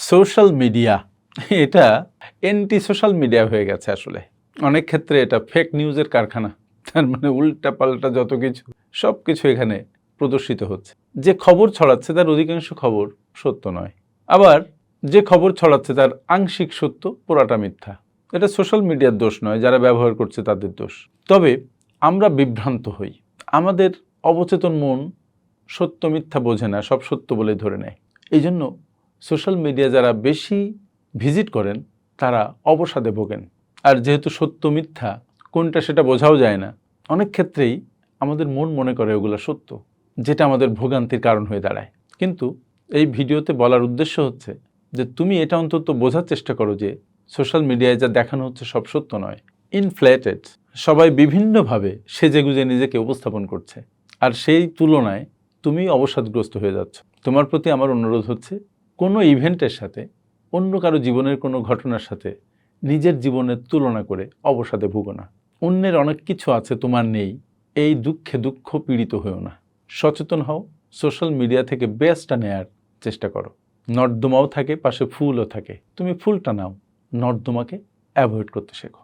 Social media এটা anti social media হয়ে গেছে আসলে। অনেক ক্ষেত্রে এটা ফেক নিউজের কারখানা। তার মানে উল্টাপাল্টা যত কিছু সব কিছু এখানে প্রদর্শিত হচ্ছে। যে খবর ছড়াচ্ছে তার অধিকাংশ খবর সত্য নয়। আবার যে খবর ছড়াচ্ছে তার আংশিক সত্য, পুরাটা মিথ্যা। এটা সোশ্যাল মিডিয়ার দোষ নয়, যারা ব্যবহার করছে তাদের দোষ। তবে আমরা বিভ্রান্ত হই। আমাদের অবচেতন মন সত্য মিথ্যা বোঝে না, সব সত্য বলে ধরে নেয়। এই জন্য সোশ্যাল মিডিয়া যারা বেশি ভিজিট করেন তারা অবসাদে ভোগেন। আর যেহেতু সত্য মিথ্যা কোনটা সেটা বোঝাও যায় না, অনেক ক্ষেত্রেই আমাদের মন মনে করে ওগুলো সত্য, যেটা আমাদের ভোগান্তির কারণ হয়ে দাঁড়ায়। কিন্তু এই ভিডিওতে বলার উদ্দেশ্য হচ্ছে যে তুমি এটা অন্তত বোঝার চেষ্টা করো যে সোশ্যাল মিডিয়ায় যা দেখানো হচ্ছে সব সত্য নয়। ইনফ্লেটেড, সবাই বিভিন্নভাবে সেজেগুজে নিজেকে উপস্থাপন করছে, আর সেই তুলনায় তুমি অবসাদগ্রস্ত হয়ে যাচ্ছ। তোমার প্রতি আমার অনুরোধ হচ্ছে, কোনো ইভেন্টের সাথে, অন্য কারো জীবনের কোনো ঘটনার সাথে নিজের জীবনের তুলনা করে অবসাদে ভুগো না। অন্যের অনেক কিছু আছে, তোমার নেই, এই দুঃখে দুঃখ পীড়িত হয়েও না। সচেতন হও, সোশ্যাল মিডিয়া থেকে বেস্টটা নেয়ার চেষ্টা করো। নর্দমাও থাকে, পাশে ফুলও থাকে, তুমি ফুলটা নাও, নর্দমাকে অ্যাভয়েড করতে শেখো।